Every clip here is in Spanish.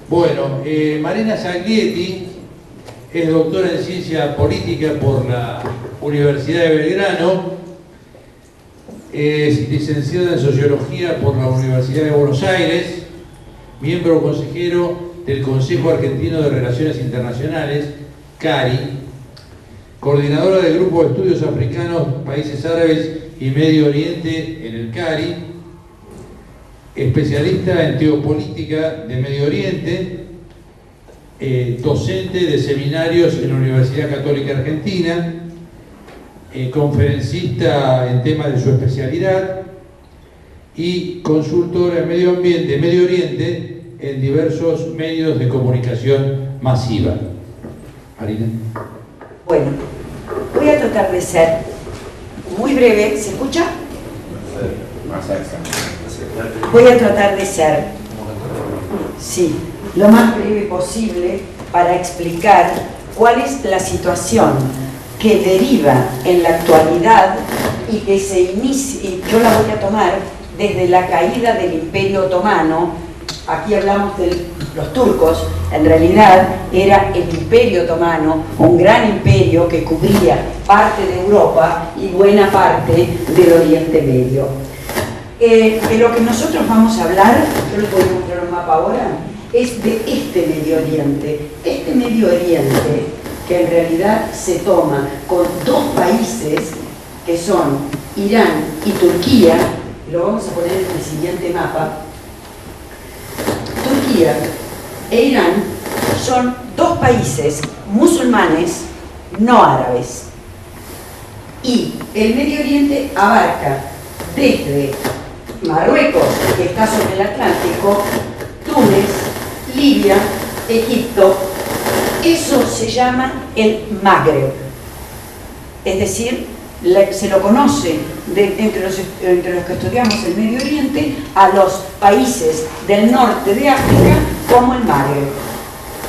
Bueno, Marina Zaglietti es doctora en Ciencia Política por la Universidad de Belgrano, es licenciada en Sociología por la Universidad de Buenos Aires, miembro consejero del Consejo Argentino de Relaciones Internacionales, CARI, coordinadora del Grupo de Estudios Africanos, Países Árabes y Medio Oriente en el CARI, especialista en Teopolítica de Medio Oriente, docente de seminarios en la Universidad Católica Argentina, conferencista en temas de su especialidad y consultora en Medio Oriente en diversos medios de comunicación masiva. Marina. Bueno, voy a tratar de ser muy breve. ¿Se escucha? Voy a tratar de ser, sí, lo más breve posible para explicar cuál es la situación que deriva en la actualidad y que se inicia, y yo la voy a tomar desde la caída del Imperio Otomano. Aquí hablamos de los turcos, en realidad era el Imperio Otomano, un gran imperio que cubría parte de Europa y buena parte del Oriente Medio. De lo que nosotros vamos a hablar, yo les voy a mostrar un mapa ahora, es de este Medio Oriente. Este Medio Oriente, que en realidad se toma con dos países que son Irán y Turquía, lo vamos a poner en el siguiente mapa. Turquía e Irán son dos países musulmanes no árabes. Y el Medio Oriente abarca desde Marruecos, que está sobre el Atlántico, Túnez, Libia, Egipto. Eso se llama el Magreb. Es decir, se lo conoce entre los que estudiamos el Medio Oriente a los países del norte de África como el Magreb.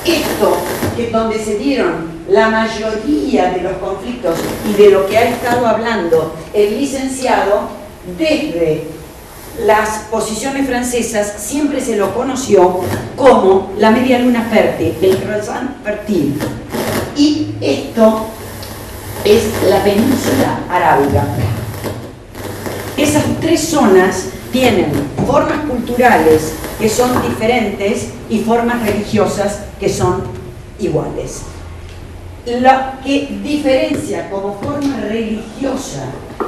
Esto, que es donde se dieron la mayoría de los conflictos y de lo que ha estado hablando el licenciado, desde las posiciones francesas siempre se lo conoció como la media luna fértil, el croissant fértil. Y esto es la península arábiga. Esas tres zonas tienen formas culturales que son diferentes y formas religiosas que son iguales. Lo que diferencia como forma religiosa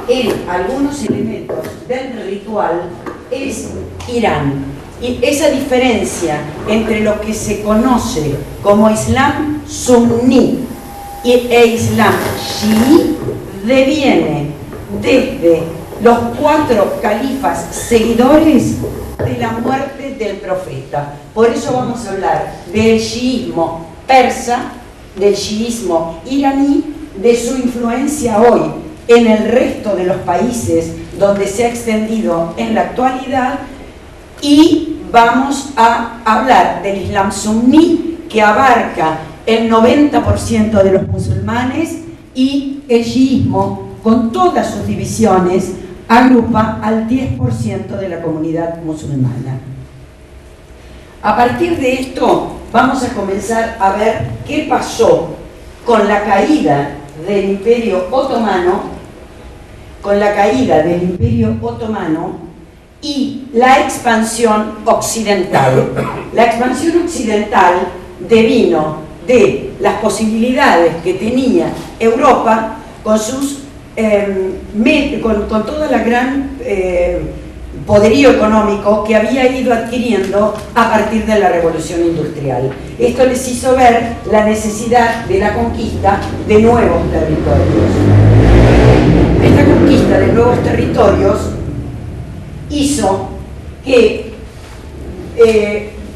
en algunos elementos del ritual es Irán. Y esa diferencia entre lo que se conoce como Islam suní e Islam chií deviene desde los 4 califas seguidores de la muerte del profeta. Por eso vamos a hablar del chiismo persa, del chiismo iraní, de su influencia hoy en el resto de los países donde se ha extendido en la actualidad, y vamos a hablar del Islam suní, que abarca el 90% de los musulmanes, y el chiismo, con todas sus divisiones, agrupa al 10% de la comunidad musulmana. A partir de esto vamos a comenzar a ver qué pasó con la caída del Imperio Otomano, y la expansión occidental. La expansión occidental devino de las posibilidades que tenía Europa con sus con toda la gran poderío económico que había ido adquiriendo a partir de la revolución industrial. Esto les hizo ver la necesidad de la conquista de nuevos territorios. Esta conquista de nuevos territorios hizo que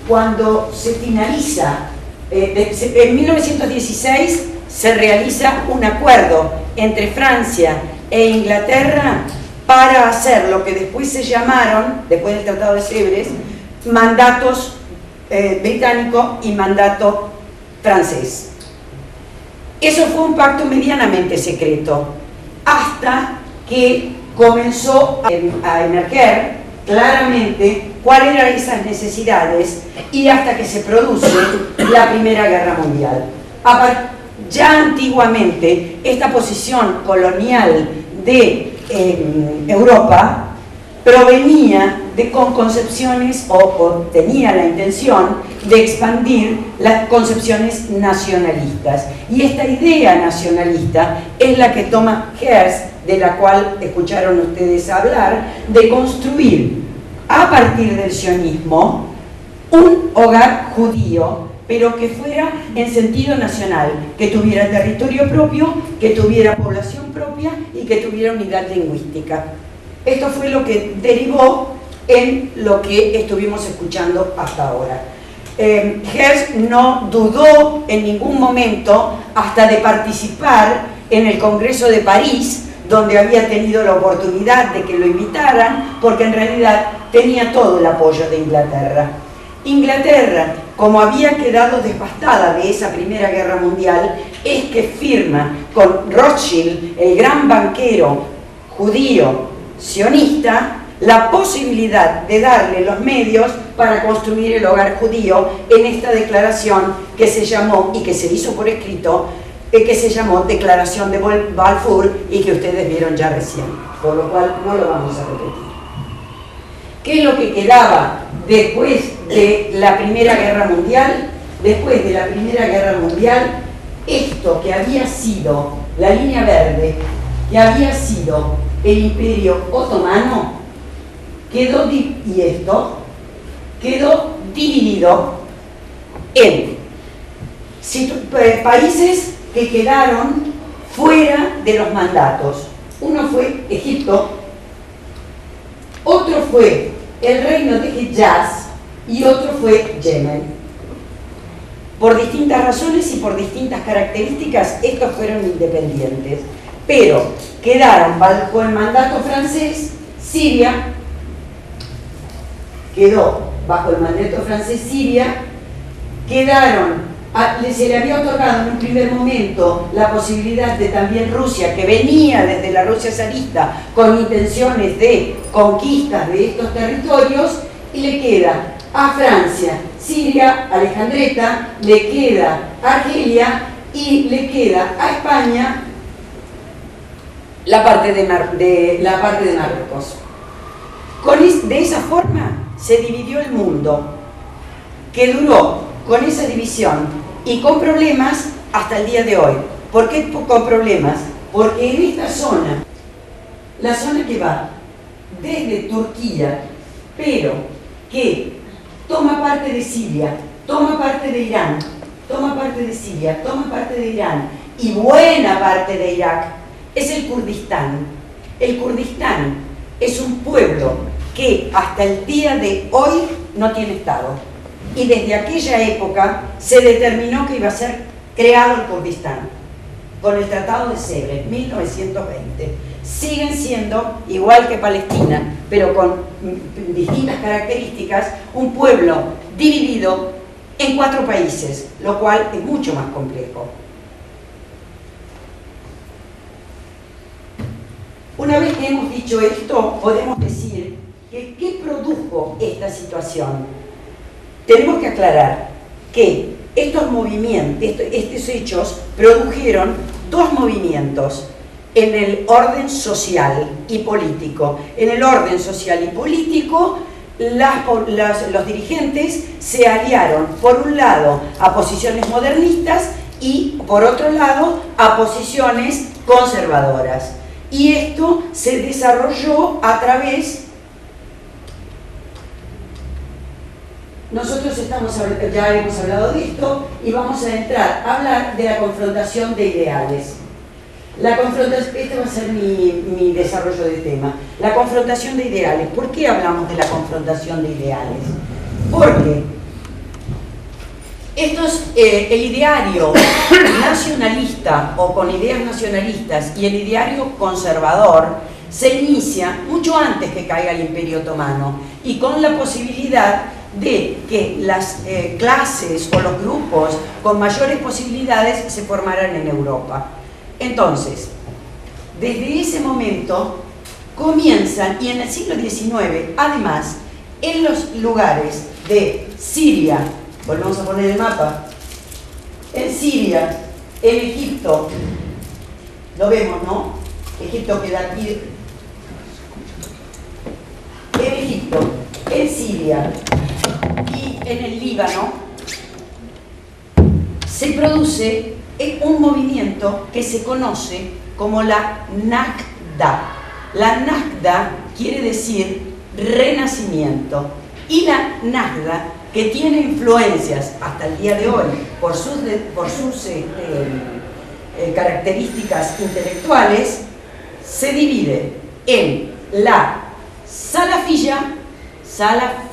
cuando se finaliza, en 1916 se realiza un acuerdo entre Francia e Inglaterra para hacer lo que después se llamaron, después del Tratado de Sèvres, mandatos británico y mandato francés. Eso fue un pacto medianamente secreto, hasta que comenzó a emerger claramente cuáles eran esas necesidades y hasta que se produce la Primera Guerra Mundial. Ya antiguamente, esta posición colonial de Europa provenía con concepciones o tenía la intención de expandir las concepciones nacionalistas. Y esta idea nacionalista es la que toma Herzl, de la cual escucharon ustedes hablar, de construir a partir del sionismo un hogar judío, pero que fuera en sentido nacional, que tuviera territorio propio, que tuviera población propia y que tuviera unidad lingüística. Esto fue lo que derivó en lo que estuvimos escuchando hasta ahora. Herzl no dudó en ningún momento hasta de participar en el Congreso de París, donde había tenido la oportunidad de que lo invitaran, porque en realidad tenía todo el apoyo de Inglaterra. Inglaterra, como había quedado devastada de esa Primera Guerra Mundial, es que firma con Rothschild, el gran banquero judío sionista, la posibilidad de darle los medios para construir el hogar judío en esta declaración que se llamó, y que se hizo por escrito, que se llamó Declaración de Balfour y que ustedes vieron ya recién, por lo cual no lo vamos a repetir. ¿Qué es lo que quedaba después de la Primera Guerra Mundial? Después de la Primera Guerra Mundial, esto que había sido la línea verde, que había sido el Imperio Otomano, quedó dividido en países que quedaron fuera de los mandatos. Uno fue Egipto, otro fue el reino de Hiyaz y otro fue Yemen. Por distintas razones y por distintas características, estos fueron independientes, pero quedaron bajo el mandato francés. Siria quedó bajo el mandato francés. Se le había otorgado en un primer momento la posibilidad de también Rusia, que venía desde la Rusia zarista con intenciones de conquistas de estos territorios, y le queda a Francia, Siria, Alejandreta, le queda Argelia y le queda a España la parte de Marruecos. De esa forma se dividió el mundo, que duró con esa división y con problemas hasta el día de hoy. ¿Por qué con problemas? Porque en esta zona, la zona que va desde Turquía, pero que toma parte de Siria, toma parte de Irán, toma parte de Siria, toma parte de Irán y buena parte de Irak, es el Kurdistán. El Kurdistán es un pueblo que hasta el día de hoy no tiene Estado. Y desde aquella época se determinó que iba a ser creado el Kurdistán, con el Tratado de Sèvres, 1920. Siguen siendo, igual que Palestina, pero con distintas características, un pueblo dividido en 4 países, lo cual es mucho más complejo. Una vez que hemos dicho esto, podemos decir que ¿qué produjo esta situación? Tenemos que aclarar que estos movimientos, estos hechos, produjeron 2 movimientos en el orden social y político. En el orden social y político, los dirigentes se aliaron, por un lado, a posiciones modernistas y, por otro lado, a posiciones conservadoras. Y esto se desarrolló a través... Nosotros ya hemos hablado de esto y vamos a entrar a hablar de la confrontación de ideales. Este va a ser mi desarrollo de tema. La confrontación de ideales. ¿Por qué hablamos de la confrontación de ideales? Porque el ideario nacionalista o con ideas nacionalistas y el ideario conservador se inicia mucho antes que caiga el Imperio Otomano y con la posibilidad de que las clases o los grupos con mayores posibilidades se formaran en Europa. Entonces, desde ese momento comienzan, y en el siglo XIX, además, en los lugares de Siria, volvemos a poner el mapa, en Siria, en Egipto, lo vemos, ¿no? Egipto queda aquí, en Egipto, en Siria y en el Líbano, se produce un movimiento que se conoce como la Nakda. La Nakda quiere decir renacimiento, y la Nakda, que tiene influencias hasta el día de hoy por sus características intelectuales, se divide en la salafilla, salaf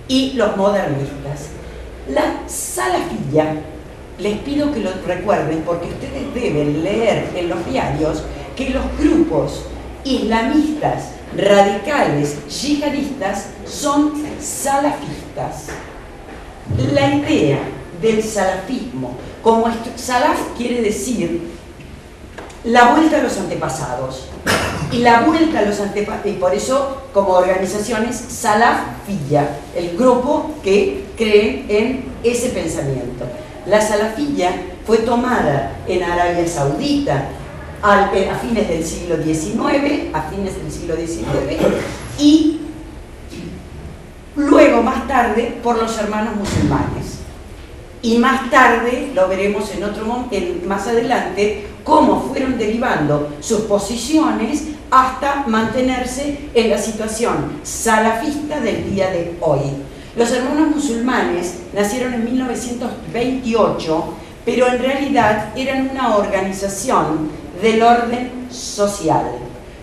y los modernistas. La salafilla, les pido que lo recuerden porque ustedes deben leer en los diarios que los grupos islamistas, radicales, yihadistas son salafistas. La idea del salafismo, como salaf quiere decir la vuelta a los antepasados, y la vuelta a los antepasados, y por eso como organizaciones salafilla, el grupo que cree en ese pensamiento. La salafilla fue tomada en Arabia Saudita a fines del siglo XIX, y luego más tarde por los hermanos musulmanes. Y más tarde, lo veremos en otro momento, más adelante, cómo fueron derivando sus posiciones hasta mantenerse en la situación salafista del día de hoy. Los hermanos musulmanes nacieron en 1928, pero en realidad eran una organización del orden social,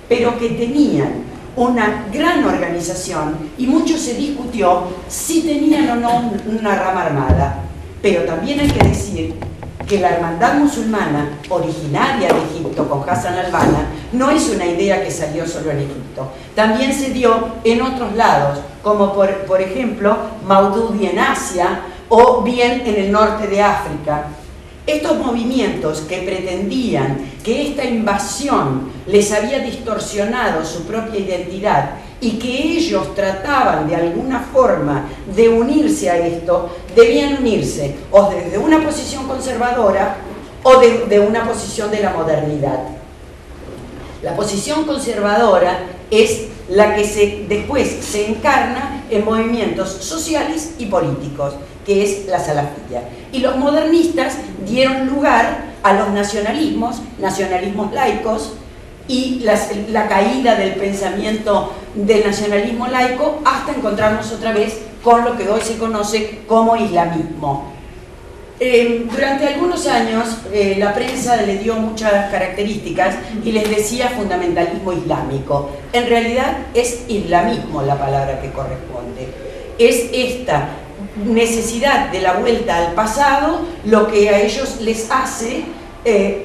pero que tenían una gran organización y mucho se discutió si tenían o no una rama armada. Pero también hay que decir que la hermandad musulmana originaria de Egipto con Hassan al-Banna no es una idea que salió solo en Egipto, también se dio en otros lados, como por ejemplo Maududi en Asia o bien en el norte de África. Estos movimientos que pretendían que esta invasión les había distorsionado su propia identidad y que ellos trataban de alguna forma de unirse a esto, debían unirse o desde una posición conservadora o de una posición de la modernidad. La posición conservadora es la que después se encarna en movimientos sociales y políticos, que es la salafilla. Y los modernistas dieron lugar a los nacionalismos laicos, y la caída del pensamiento del nacionalismo laico hasta encontrarnos otra vez con lo que hoy se conoce como islamismo. Durante algunos años la prensa le dio muchas características y les decía fundamentalismo islámico. En realidad es islamismo la palabra que corresponde. Es esta necesidad de la vuelta al pasado lo que a ellos les hace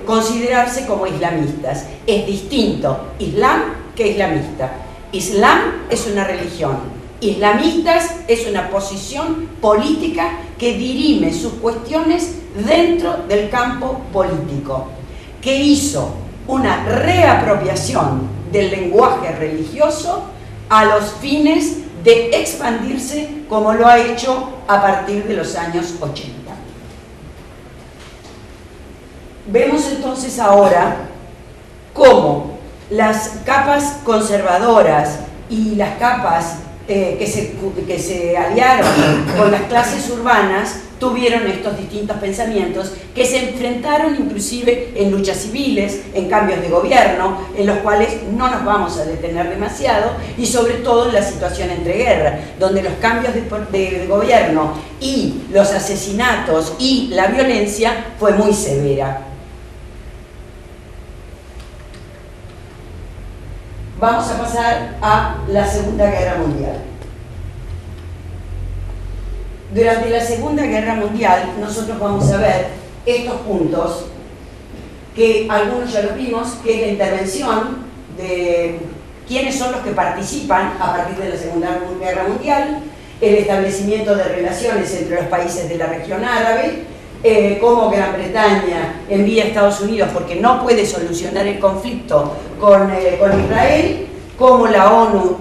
considerarse como islamistas. Es distinto Islam que islamista. Islam es una religión, islamistas es una posición política que dirime sus cuestiones dentro del campo político, que hizo una reapropiación del lenguaje religioso a los fines de expandirse como lo ha hecho a partir de los años 80. Vemos entonces ahora cómo las capas conservadoras y las capas que se aliaron con las clases urbanas tuvieron estos distintos pensamientos que se enfrentaron inclusive en luchas civiles, en cambios de gobierno, en los cuales no nos vamos a detener demasiado, y sobre todo en la situación entre guerras, donde los cambios de gobierno y los asesinatos y la violencia fue muy severa. Vamos a pasar a la Segunda Guerra Mundial. Durante la Segunda Guerra Mundial nosotros vamos a ver estos puntos, que algunos ya los vimos, que es la intervención de quiénes son los que participan a partir de la Segunda Guerra Mundial, el establecimiento de relaciones entre los países de la región árabe, cómo Gran Bretaña envía a Estados Unidos porque no puede solucionar el conflicto con Israel, cómo la ONU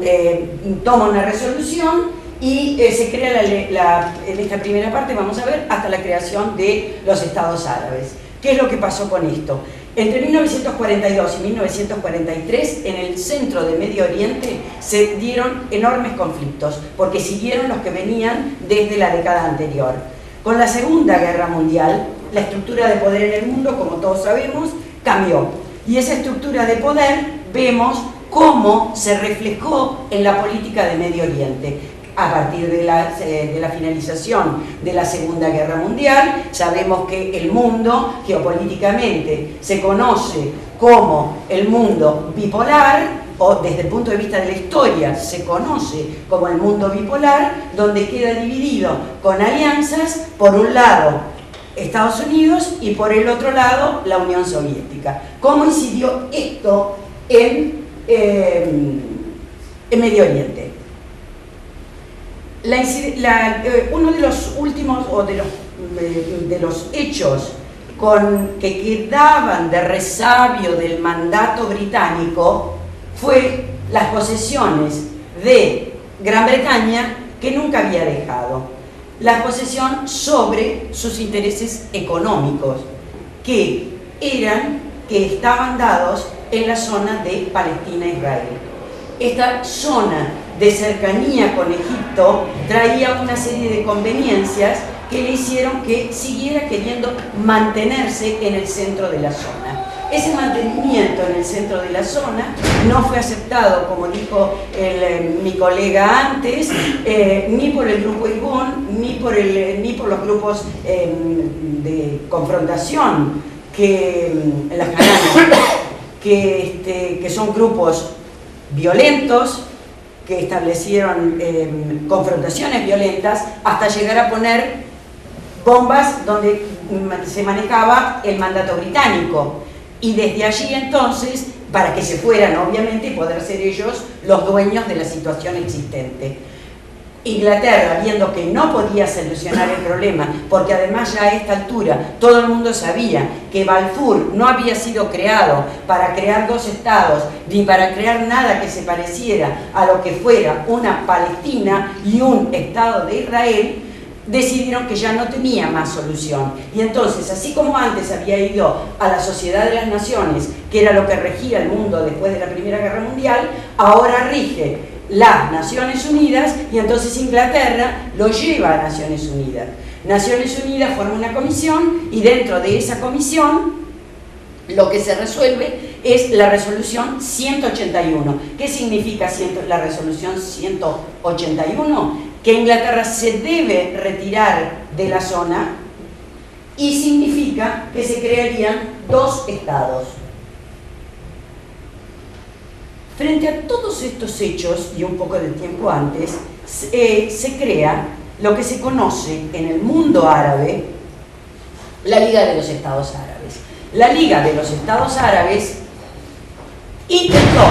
toma una resolución y se crea en esta primera parte, vamos a ver, hasta la creación de los Estados Árabes. ¿Qué es lo que pasó con esto? Entre 1942 y 1943, en el centro de Medio Oriente se dieron enormes conflictos, porque siguieron los que venían desde la década anterior. Con la Segunda Guerra Mundial, la estructura de poder en el mundo, como todos sabemos, cambió. Y esa estructura de poder vemos cómo se reflejó en la política de Medio Oriente. A partir de la finalización de la Segunda Guerra Mundial, sabemos que el mundo geopolíticamente se conoce como el mundo bipolar, o desde el punto de vista de la historia se conoce como el mundo bipolar, donde queda dividido con alianzas, por un lado Estados Unidos y por el otro lado la Unión Soviética. ¿Cómo incidió esto en Medio Oriente? Uno de los últimos o de los hechos que quedaban de resabio del mandato británico fue las posesiones de Gran Bretaña, que nunca había dejado. La posesión sobre sus intereses económicos, que estaban dados en la zona de Palestina-Israel. Esta zona de cercanía con Egipto traía una serie de conveniencias que le hicieron que siguiera queriendo mantenerse en el centro de la zona. Ese mantenimiento en el centro de la zona no fue aceptado, como dijo mi colega antes, ni por el grupo Irgun, ni por los grupos de confrontación, las Hananas, que son grupos violentos, que establecieron confrontaciones violentas hasta llegar a poner bombas donde se manejaba el mandato británico, y desde allí entonces, para que se fueran obviamente y poder ser ellos los dueños de la situación existente. Inglaterra, viendo que no podía solucionar el problema, porque además ya a esta altura todo el mundo sabía que Balfour no había sido creado para crear dos estados, ni para crear nada que se pareciera a lo que fuera una Palestina y un Estado de Israel, decidieron que ya no tenía más solución. Y entonces, así como antes había ido a la Sociedad de las Naciones, que era lo que regía el mundo después de la Primera Guerra Mundial, ahora rige las Naciones Unidas, y entonces Inglaterra lo lleva a Naciones Unidas. Naciones Unidas forma una comisión, y dentro de esa comisión lo que se resuelve es la resolución 181. ¿Qué significa la resolución 181? Que Inglaterra se debe retirar de la zona, y significa que se crearían dos estados. Frente a todos estos hechos, y un poco de tiempo antes, se crea lo que se conoce en el mundo árabe la Liga de los Estados Árabes. La Liga de los Estados Árabes intentó,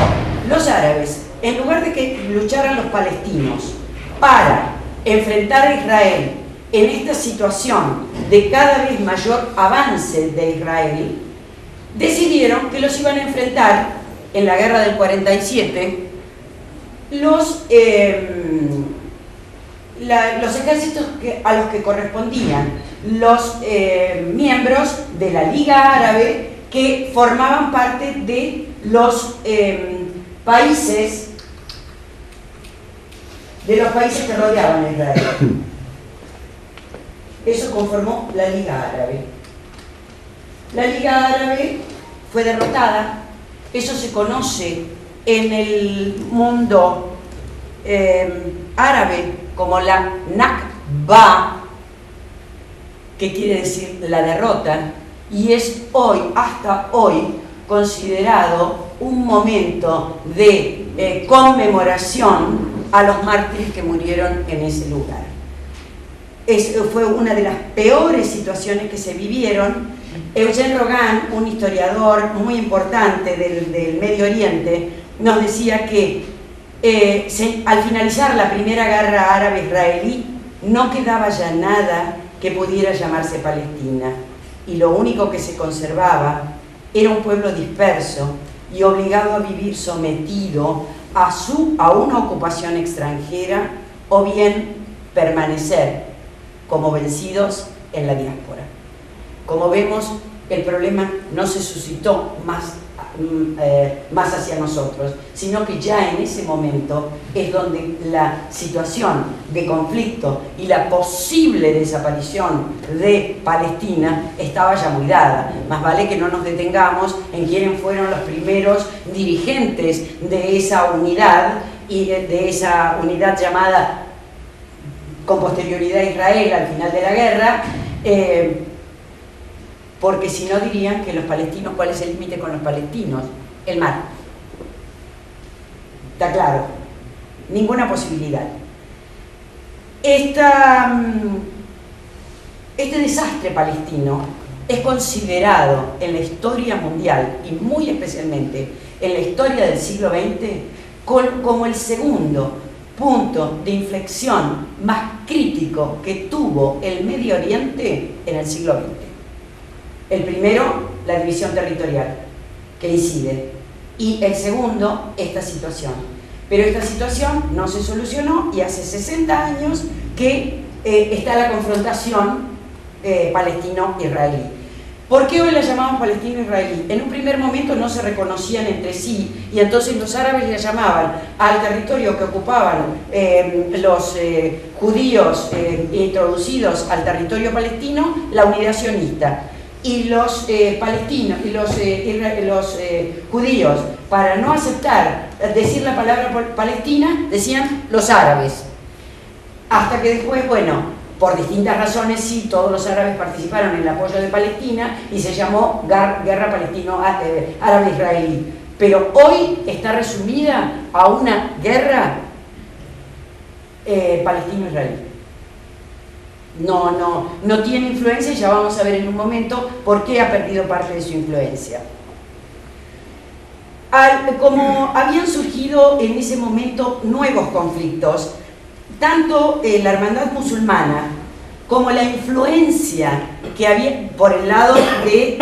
los árabes, en lugar de que lucharan los palestinos para enfrentar a Israel en esta situación de cada vez mayor avance de Israel, decidieron que los iban a enfrentar en la guerra del 47 los ejércitos a los que correspondían los miembros de la Liga Árabe, que formaban parte de los países que rodeaban a Israel. Eso conformó la Liga Árabe. La Liga Árabe fue derrotada. Eso se conoce en el mundo árabe como la Nakba, que quiere decir la derrota, y es hoy, hasta hoy, considerado un momento de conmemoración a los mártires que murieron en ese lugar. Fue una de las peores situaciones que se vivieron. Eugene Rogan, un historiador muy importante del Medio Oriente, nos decía que al finalizar la primera guerra árabe-israelí no quedaba ya nada que pudiera llamarse Palestina, y lo único que se conservaba era un pueblo disperso y obligado a vivir sometido a una ocupación extranjera o bien permanecer como vencidos en la diáspora. Como vemos, el problema no se suscitó más hacia nosotros, sino que ya en ese momento es donde la situación de conflicto y la posible desaparición de Palestina estaba ya muy dada. Más vale que no nos detengamos en quiénes fueron los primeros dirigentes de esa unidad y de esa unidad llamada con posterioridad Israel al final de la guerra, porque si no dirían que los palestinos, ¿cuál es el límite con los palestinos? El mar. Está claro, ninguna posibilidad. Este desastre palestino es considerado en la historia mundial y muy especialmente en la historia del siglo XX como el segundo punto de inflexión más crítico que tuvo el Medio Oriente en el siglo XX. El primero, la división territorial, que incide, y el segundo, esta situación. Pero esta situación no se solucionó y hace 60 años que está la confrontación palestino-israelí. ¿Por qué hoy la llamamos palestino-israelí? En un primer momento no se reconocían entre sí y entonces los árabes le llamaban al territorio que ocupaban los judíos introducidos al territorio palestino la unidad sionista. Y los palestinos y los judíos, para no aceptar decir la palabra Palestina, decían los árabes. Hasta que después, bueno, por distintas razones, sí, todos los árabes participaron en el apoyo de Palestina y se llamó Guerra Palestino-Árabe-Israelí. Pero hoy está resumida a una guerra palestino-israelí. No tiene influencia y ya vamos a ver en un momento por qué ha perdido parte de su influencia. Como habían surgido en ese momento nuevos conflictos, tanto la hermandad musulmana como la influencia que había por el lado de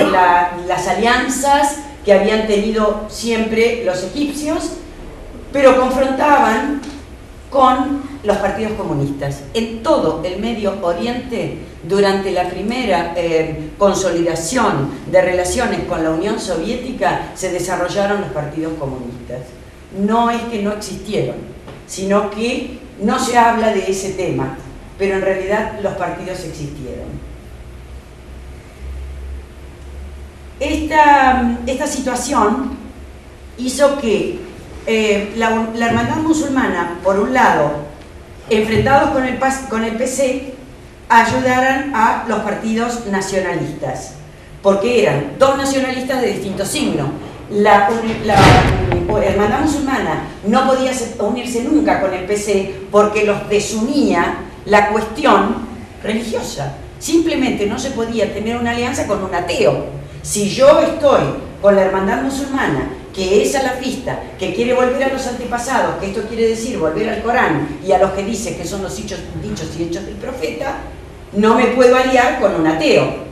las alianzas que habían tenido siempre los egipcios, pero confrontaban con los partidos comunistas. En todo el Medio Oriente, durante la primera consolidación de relaciones con la Unión Soviética, se desarrollaron los partidos comunistas. No es que no existieron, sino que no se habla de ese tema, pero en realidad los partidos existieron. Esta situación hizo que la hermandad musulmana, por un lado, enfrentados con el PC, ayudaran a los partidos nacionalistas, porque eran dos nacionalistas de distinto signo. La hermandad musulmana no podía unirse nunca con el PC porque los desunía la cuestión religiosa. Simplemente no se podía tener una alianza con un ateo. Si yo estoy con la hermandad musulmana, que es salafista, que quiere volver a los antepasados, que esto quiere decir volver al Corán y a los que dice que son los dichos y hechos del profeta, no me puedo aliar con un ateo.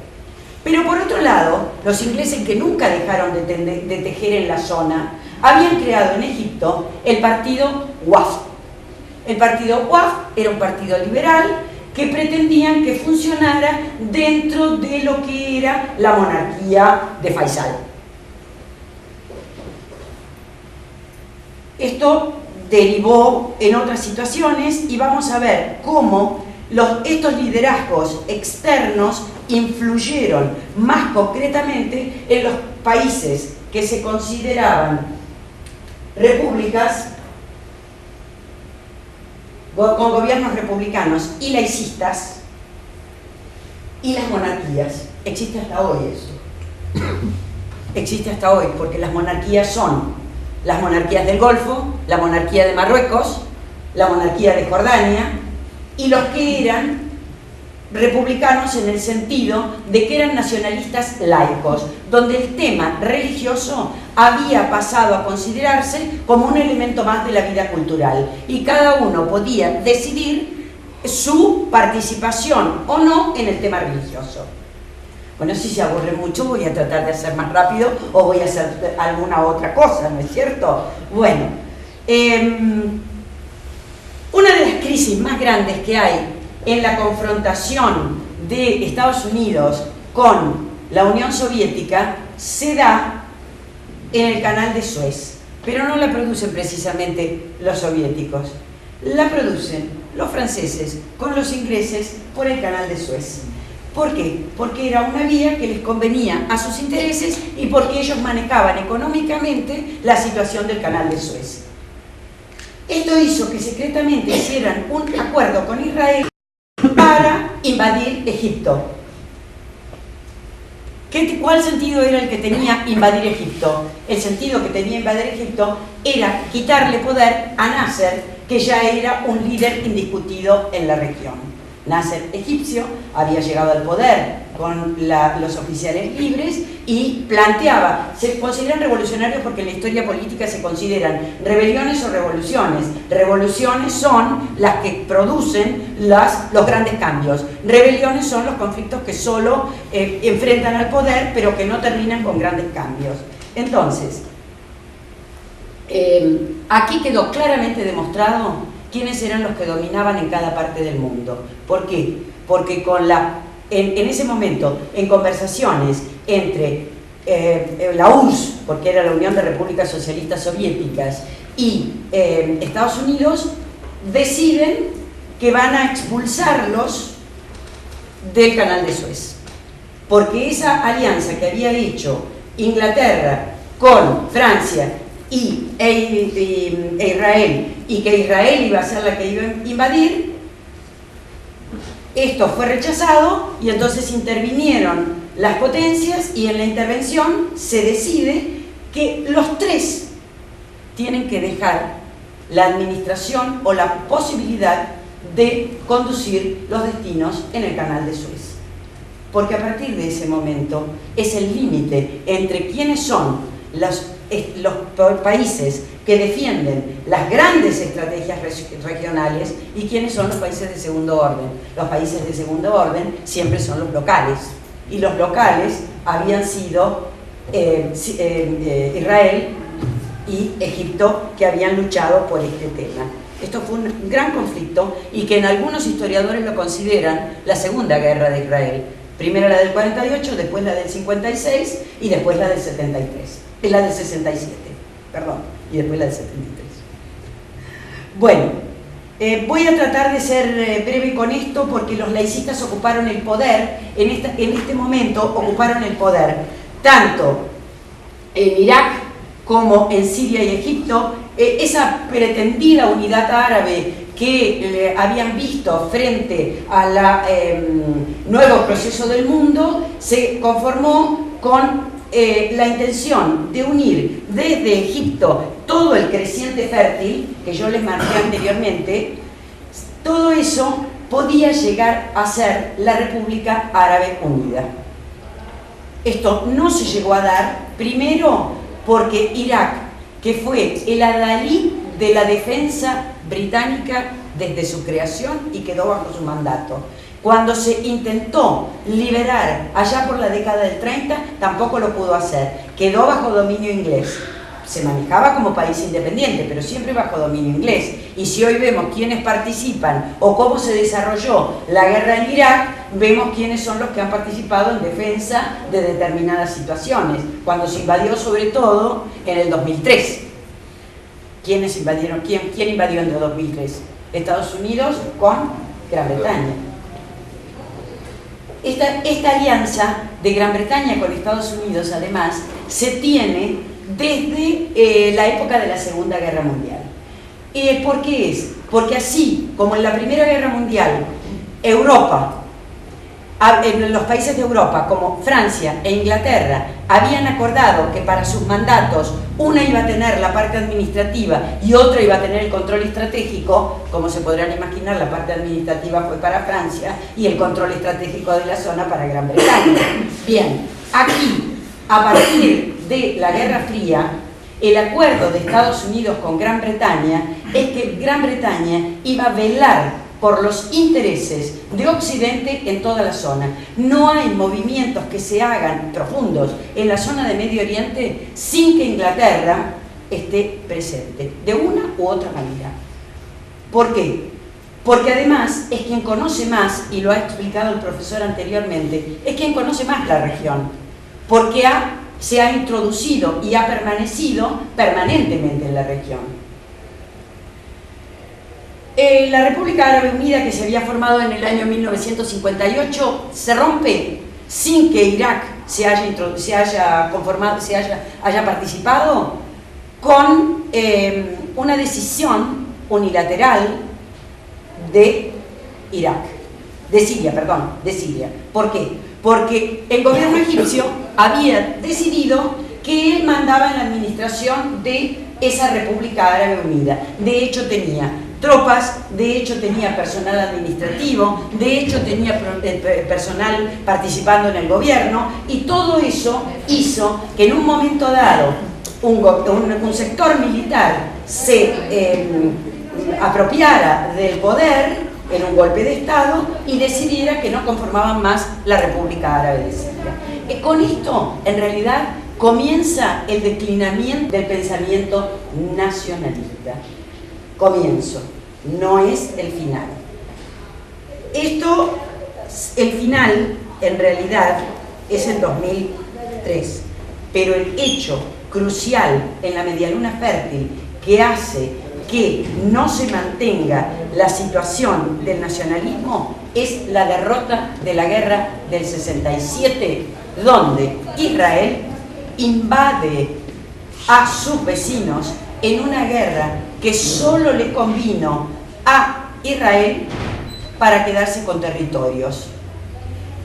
Pero por otro lado, los ingleses, que nunca dejaron de tejer en la zona, habían creado en Egipto el partido Wafd. El partido Wafd era un partido liberal que pretendían que funcionara dentro de lo que era la monarquía de Faisal. Esto derivó en otras situaciones y vamos a ver cómo estos liderazgos externos influyeron más concretamente en los países que se consideraban repúblicas con gobiernos republicanos y laicistas y las monarquías. Existe hasta hoy eso. Existe hasta hoy porque las monarquías son las monarquías del Golfo, la monarquía de Marruecos, la monarquía de Jordania, y los que eran republicanos en el sentido de que eran nacionalistas laicos, donde el tema religioso había pasado a considerarse como un elemento más de la vida cultural y cada uno podía decidir su participación o no en el tema religioso. Bueno, si se aburre mucho voy a tratar de hacer más rápido o voy a hacer alguna otra cosa, ¿no es cierto? Bueno, Una de las crisis más grandes que hay en la confrontación de Estados Unidos con la Unión Soviética se da en el Canal de Suez, pero no la producen precisamente los soviéticos, la producen los franceses con los ingleses por el Canal de Suez. ¿Por qué? Porque era una vía que les convenía a sus intereses y porque ellos manejaban económicamente la situación del Canal de Suez. Esto hizo que secretamente hicieran un acuerdo con Israel para invadir Egipto. ¿Cuál sentido era el que tenía invadir Egipto? El sentido que tenía invadir Egipto era quitarle poder a Nasser, que ya era un líder indiscutido en la región. Nasser, egipcio, había llegado al poder con los oficiales libres y planteaba, se consideran revolucionarios porque en la historia política se consideran rebeliones o revoluciones. Revoluciones son las que producen los grandes cambios. Rebeliones son los conflictos que solo enfrentan al poder pero que no terminan con grandes cambios. Entonces, aquí quedó claramente demostrado quiénes eran los que dominaban en cada parte del mundo. ¿Por qué? Porque en ese momento, en conversaciones entre la URSS, porque era la Unión de Repúblicas Socialistas Soviéticas, y Estados Unidos, deciden que van a expulsarlos del Canal de Suez. Porque esa alianza que había hecho Inglaterra con Francia e Israel, y que Israel iba a ser la que iba a invadir, esto fue rechazado y entonces intervinieron las potencias y en la intervención se decide que los tres tienen que dejar la administración o la posibilidad de conducir los destinos en el Canal de Suez. Porque a partir de ese momento es el límite entre quiénes son los países que defienden las grandes estrategias regionales y quiénes son los países de segundo orden. Los países de segundo orden siempre son los locales, y los locales habían sido Israel y Egipto, que habían luchado por este tema. Esto fue un gran conflicto y que en algunos historiadores lo consideran la Segunda Guerra de Israel. Primero la del 48, después la del 56 y después la del 73. La del 67, perdón, y después la del 73. Bueno, voy a tratar de ser breve con esto porque los laicistas ocuparon el poder, en este momento ocuparon el poder, tanto en Irak como en Siria y Egipto. Esa pretendida unidad árabe que habían visto frente al nuevo proceso del mundo se conformó con la intención de unir desde Egipto todo el creciente fértil que yo les marqué anteriormente. Todo eso podía llegar a ser la República Árabe Unida. Esto no se llegó a dar, primero porque Irak, que fue el adalid de la defensa británica desde su creación y quedó bajo su mandato. Cuando se intentó liberar allá por la década del 30, tampoco lo pudo hacer. Quedó bajo dominio inglés. Se manejaba como país independiente, pero siempre bajo dominio inglés. Y si hoy vemos quiénes participan o cómo se desarrolló la guerra en Irak, vemos quiénes son los que han participado en defensa de determinadas situaciones. Cuando se invadió, sobre todo, en el 2003. ¿Quiénes invadieron? ¿Quién invadió en el 2003? Estados Unidos con Gran Bretaña. Esta alianza de Gran Bretaña con Estados Unidos, además, se tiene desde la época de la Segunda Guerra Mundial. ¿Por qué es? Porque así como en la Primera Guerra Mundial, Europa, en los países de Europa como Francia e Inglaterra habían acordado que para sus mandatos una iba a tener la parte administrativa y otra iba a tener el control estratégico. Como se podrán imaginar, la parte administrativa fue para Francia y el control estratégico de la zona para Gran Bretaña. Bien, aquí, a partir de la Guerra Fría, el acuerdo de Estados Unidos con Gran Bretaña es que Gran Bretaña iba a velar por los intereses de Occidente en toda la zona. No hay movimientos que se hagan profundos en la zona de Medio Oriente sin que Inglaterra esté presente, de una u otra manera. ¿Por qué? Porque además es quien conoce más, y lo ha explicado el profesor anteriormente, es quien conoce más la región, porque se ha introducido y ha permanecido permanentemente en la región. La República Árabe Unida, que se había formado en el año 1958, se rompe sin que Irak haya participado, con una decisión unilateral de Siria. ¿Por qué? Porque el gobierno egipcio había decidido que él mandaba en la administración de esa República Árabe Unida. De hecho tenía tropas, de hecho tenía personal administrativo, de hecho tenía personal participando en el gobierno, y todo eso hizo que en un momento dado un sector militar se apropiara del poder en un golpe de Estado y decidiera que no conformaban más la República Árabe de Siria. Con esto, en realidad, comienza el declinamiento del pensamiento nacionalista. Comienzo, no es el final. El final, en realidad, es el 2003, pero el hecho crucial en la medialuna fértil que hace que no se mantenga la situación del nacionalismo es la derrota de la guerra del 67, donde Israel invade a sus vecinos en una guerra que solo le convino a Israel para quedarse con territorios.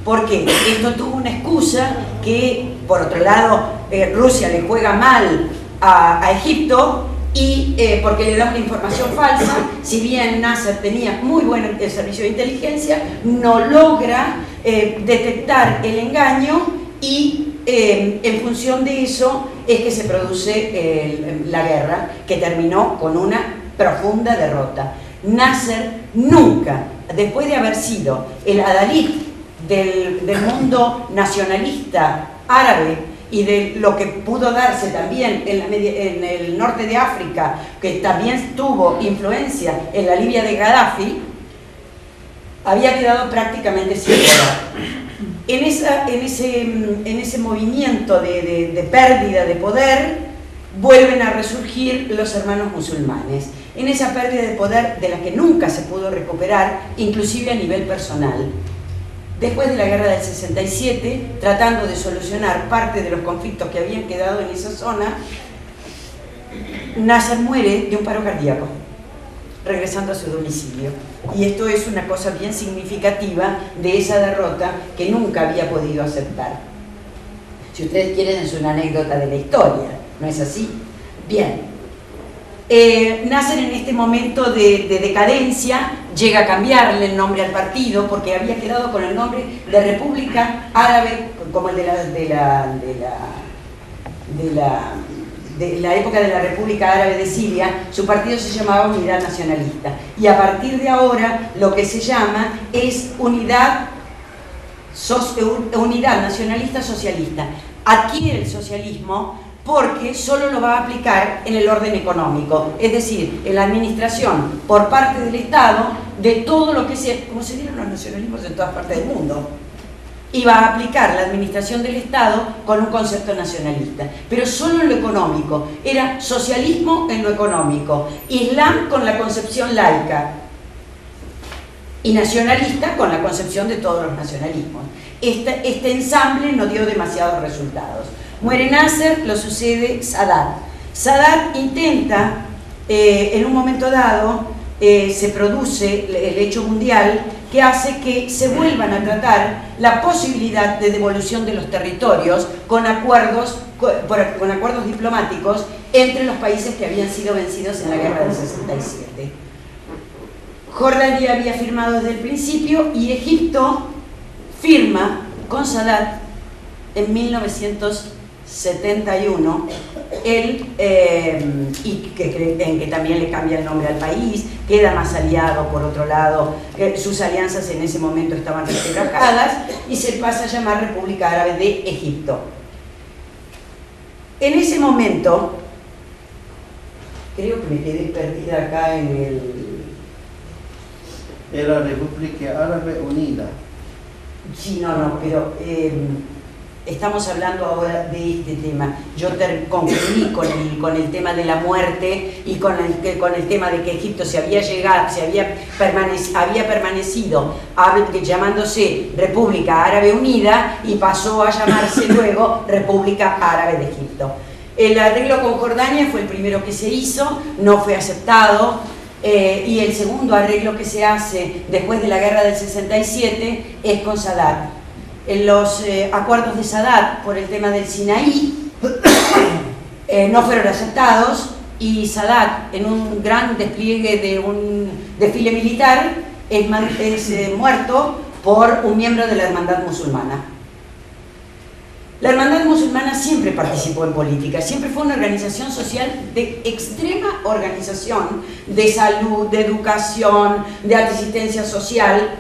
¿Por qué? Esto tuvo una excusa que, por otro lado, Rusia le juega mal a Egipto, y porque le da una información falsa. Si bien Nasser tenía muy buen servicio de inteligencia, no logra detectar el engaño, y en función de eso es que se produce la guerra, que terminó con una profunda derrota. Nasser nunca, después de haber sido el adalid del mundo nacionalista árabe y de lo que pudo darse también en el norte de África, que también tuvo influencia en la Libia de Gaddafi, había quedado prácticamente sin poder. En ese movimiento de pérdida de poder, vuelven a resurgir los hermanos musulmanes. En esa pérdida de poder de la que nunca se pudo recuperar, inclusive a nivel personal. Después de la guerra del 67, tratando de solucionar parte de los conflictos que habían quedado en esa zona, Nasser muere de un paro cardíaco, regresando a su domicilio. Y esto es una cosa bien significativa de esa derrota que nunca había podido aceptar. Si ustedes quieren, es una anécdota de la historia, ¿no es así? Bien. Nasser, en este momento de decadencia, llega a cambiarle el nombre al partido, porque había quedado con el nombre de República Árabe, como el de la época de la República Árabe de Siria. Su partido se llamaba Unidad Nacionalista, y a partir de ahora lo que se llama es Unidad Nacionalista Socialista. Adquiere el socialismo porque solo lo va a aplicar en el orden económico, es decir, en la administración por parte del Estado de todo lo que como se dieron los nacionalismos en todas partes del mundo. Y va a aplicar la administración del Estado con un concepto nacionalista, pero solo en lo económico. Era socialismo en lo económico, islam con la concepción laica y nacionalista con la concepción de todos los nacionalismos. Este ensamble no dio demasiados resultados. Muere Nasser, lo sucede Sadat. Sadat intenta, en un momento dado, se produce el hecho mundial que hace que se vuelvan a tratar la posibilidad de devolución de los territorios con acuerdos diplomáticos entre los países que habían sido vencidos en la guerra del 67. Jordania había firmado desde el principio, y Egipto firma con Sadat en 1971 en que también le cambia el nombre al país, queda más aliado por otro lado, sus alianzas en ese momento estaban resquebrajadas, y se pasa a llamar República Árabe de Egipto. En ese momento creo que me quedé perdida acá en el... Era República Árabe Unida. Sí, no, pero estamos hablando ahora de este tema. Yo concluí con el tema de la muerte y con el tema de que Egipto había permanecido llamándose República Árabe Unida y pasó a llamarse luego República Árabe de Egipto. El arreglo con Jordania fue el primero que se hizo, no fue aceptado, y el segundo arreglo que se hace después de la guerra del 67 es con Sadat. En los acuerdos de Sadat por el tema del Sinaí no fueron aceptados, y Sadat, en un gran despliegue de un desfile militar, es muerto por un miembro de la Hermandad Musulmana. La Hermandad Musulmana siempre participó en política, siempre fue una organización social de extrema organización, de salud, de educación, de asistencia social,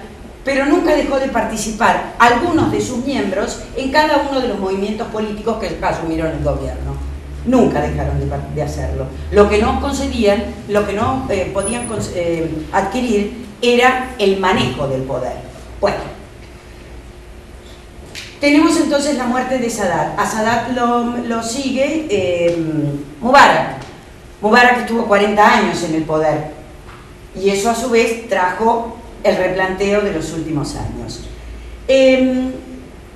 pero nunca dejó de participar algunos de sus miembros en cada uno de los movimientos políticos que asumieron el gobierno. Nunca dejaron de hacerlo. Lo que no concedían, lo que no podían adquirir era el manejo del poder. Bueno. Tenemos entonces la muerte de Sadat. A Sadat lo sigue Mubarak. Mubarak estuvo 40 años en el poder, y eso a su vez trajo el replanteo de los últimos años. En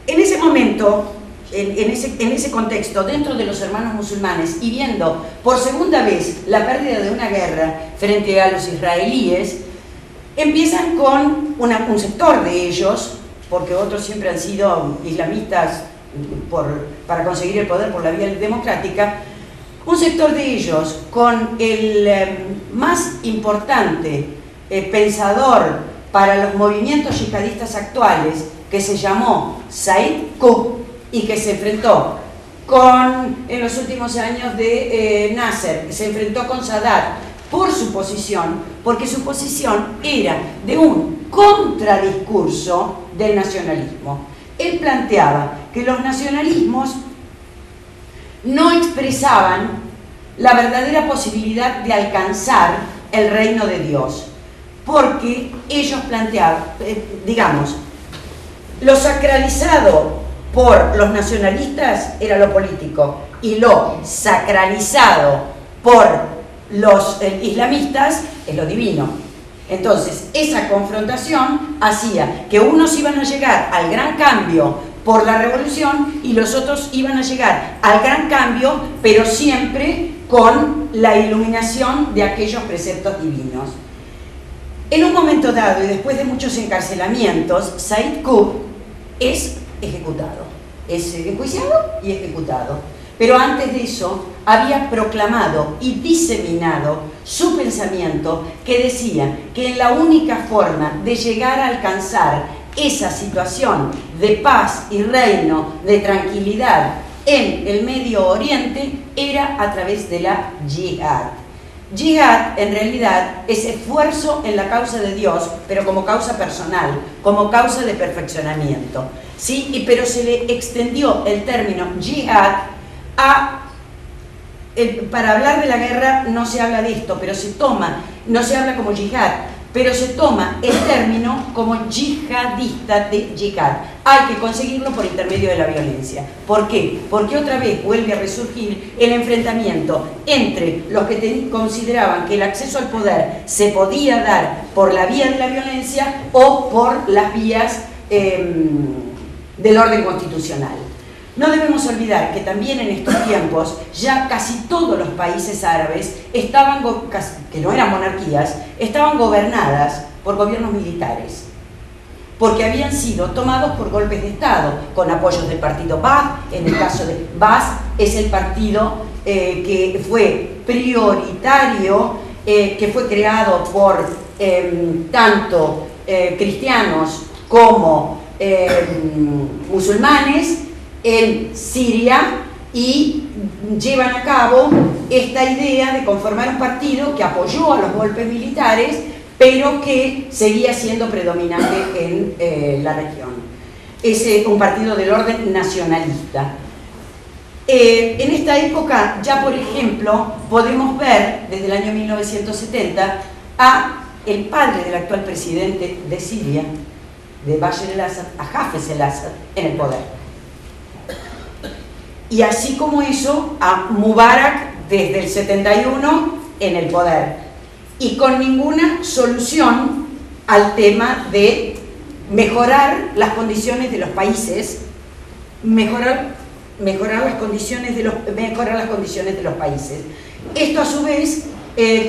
ese momento, en ese contexto, dentro de los hermanos musulmanes, y viendo por segunda vez la pérdida de una guerra frente a los israelíes, empiezan con un sector de ellos, porque otros siempre han sido islamistas para conseguir el poder por la vía democrática, un sector de ellos con el más importante pensador para los movimientos yihadistas actuales, que se llamó Said Qutb, y que se enfrentó en los últimos años de Nasser, se enfrentó con Sadat por su posición, porque su posición era de un contradiscurso del nacionalismo. Él planteaba que los nacionalismos no expresaban la verdadera posibilidad de alcanzar el reino de Dios, porque ellos planteaban, digamos, lo sacralizado por los nacionalistas era lo político, y lo sacralizado por los islamistas es lo divino. Entonces, esa confrontación hacía que unos iban a llegar al gran cambio por la revolución y los otros iban a llegar al gran cambio, pero siempre con la iluminación de aquellos preceptos divinos. En un momento dado, y después de muchos encarcelamientos, Said Qutb es ejecutado, es enjuiciado y ejecutado. Pero antes de eso había proclamado y diseminado su pensamiento, que decía que la única forma de llegar a alcanzar esa situación de paz y reino, de tranquilidad en el Medio Oriente, era a través de la yihad. Yihad en realidad es esfuerzo en la causa de Dios, pero como causa personal, como causa de perfeccionamiento, ¿sí? Pero se le extendió el término yihad para hablar de la guerra. No se habla de esto, pero no se habla como yihad, pero se toma el término como yihadista de yihad. Hay que conseguirlo por intermedio de la violencia. ¿Por qué? Porque otra vez vuelve a resurgir el enfrentamiento entre los que consideraban que el acceso al poder se podía dar por la vía de la violencia o por las vías del orden constitucional. No debemos olvidar que también en estos tiempos ya casi todos los países árabes que no eran monarquías, estaban gobernadas por gobiernos militares, porque habían sido tomados por golpes de Estado, con apoyos del partido Baath. En el caso de Baath es el partido que fue prioritario, que fue creado por tanto cristianos como musulmanes en Siria, y llevan a cabo esta idea de conformar un partido que apoyó a los golpes militares, pero que seguía siendo predominante en la región. Es un partido del orden nacionalista. En esta época ya, por ejemplo, podemos ver desde el año 1970 a el padre del actual presidente de Siria, de Bashar al-Assad, a Hafez al-Assad, en el poder. Y así como eso, a Mubarak desde el 71 en el poder. Y con ninguna solución al tema de mejorar las condiciones de los países, mejorar las condiciones de los países. Esto a su vez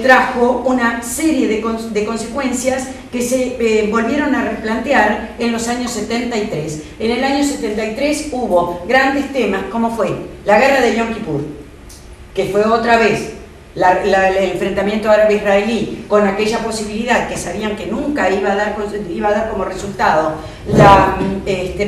trajo una serie de consecuencias que se volvieron a replantear en los años 73. En el año 73 hubo grandes temas, como fue la guerra de Yom Kippur, que fue otra vez el enfrentamiento árabe-israelí, con aquella posibilidad que sabían que nunca iba a dar como resultado la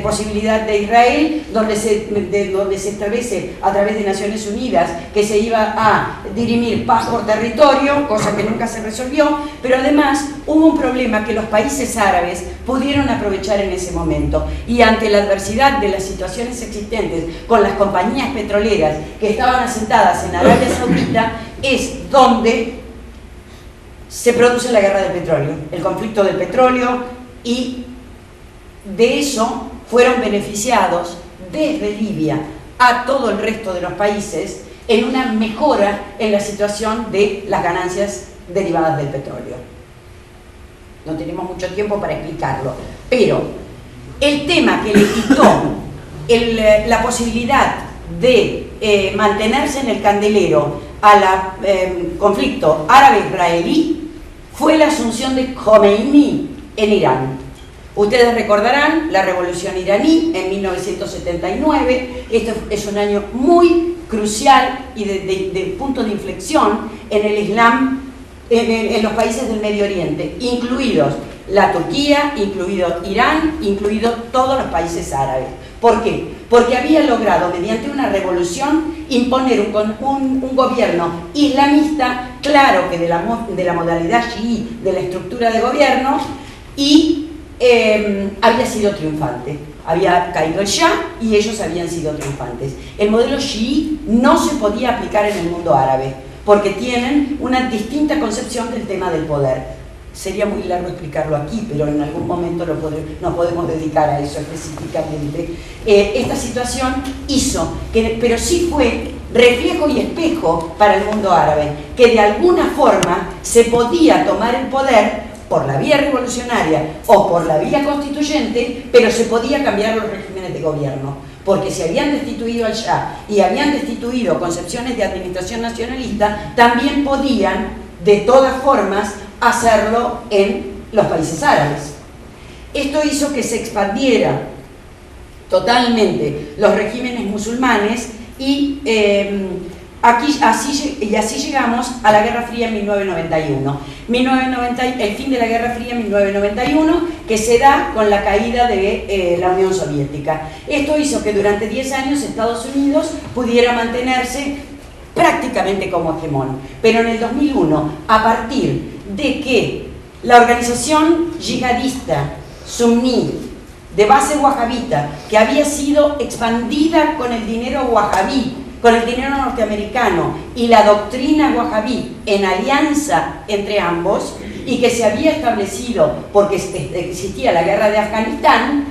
posibilidad de Israel, donde se establece a través de Naciones Unidas que se iba a dirimir paz por territorio, cosa que nunca se resolvió, pero además hubo un problema que los países árabes pudieron aprovechar en ese momento, y ante la adversidad de las situaciones existentes con las compañías petroleras que estaban asentadas en Arabia Saudita, es donde se produce la guerra del petróleo, el conflicto del petróleo, y de eso fueron beneficiados desde Libia a todo el resto de los países en una mejora en la situación de las ganancias derivadas del petróleo. No tenemos mucho tiempo para explicarlo, pero el tema que le quitó la posibilidad de mantenerse en el candelero al conflicto árabe-israelí fue la asunción de Khomeini en Irán. Ustedes recordarán la revolución iraní en 1979. Esto es un año muy crucial y de punto de inflexión en el Islam, en los países del Medio Oriente, incluidos la Turquía, incluido Irán, incluidos todos los países árabes. ¿Por qué? Porque había logrado, mediante una revolución, imponer un gobierno islamista, claro que de la modalidad chií de la estructura de gobierno, y había sido triunfante. Había caído el Shah y ellos habían sido triunfantes. El modelo chií no se podía aplicar en el mundo árabe, porque tienen una distinta concepción del tema del poder. Sería muy largo explicarlo aquí, pero en algún momento nos podemos dedicar a eso específicamente. Esta situación hizo pero sí fue reflejo y espejo para el mundo árabe, que de alguna forma se podía tomar el poder por la vía revolucionaria o por la vía constituyente, pero se podía cambiar los regímenes de gobierno, porque si habían destituido al Shah y habían destituido concepciones de administración nacionalista, también podían, de todas formas, hacerlo en los países árabes. Esto hizo que se expandiera totalmente los regímenes musulmanes y así llegamos a la Guerra Fría en 1991. El fin de la Guerra Fría en 1991, que se da con la caída de la Unión Soviética. Esto hizo que durante 10 años Estados Unidos pudiera mantenerse prácticamente como hegemón. Pero en el 2001, a partir de que la organización yihadista suní de base wahabita, que había sido expandida con el dinero wahabí, con el dinero norteamericano y la doctrina wahabí en alianza entre ambos, y que se había establecido porque existía la guerra de Afganistán,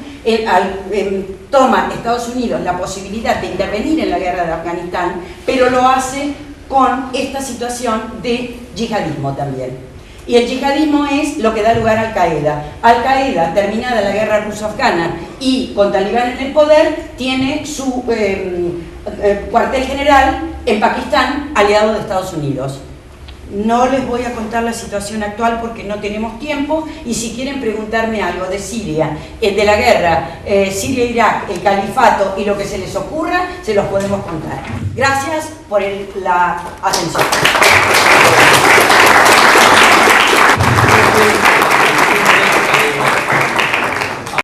toma Estados Unidos la posibilidad de intervenir en la guerra de Afganistán, pero lo hace con esta situación de yihadismo también. Y el yihadismo es lo que da lugar a Al-Qaeda. Al-Qaeda, terminada la guerra ruso-afgana y con Talibán en el poder, tiene su cuartel general en Pakistán, aliado de Estados Unidos. No les voy a contar la situación actual porque no tenemos tiempo, y si quieren preguntarme algo de Siria, de la guerra, Siria-Irak, el califato y lo que se les ocurra, se los podemos contar. Gracias por la atención.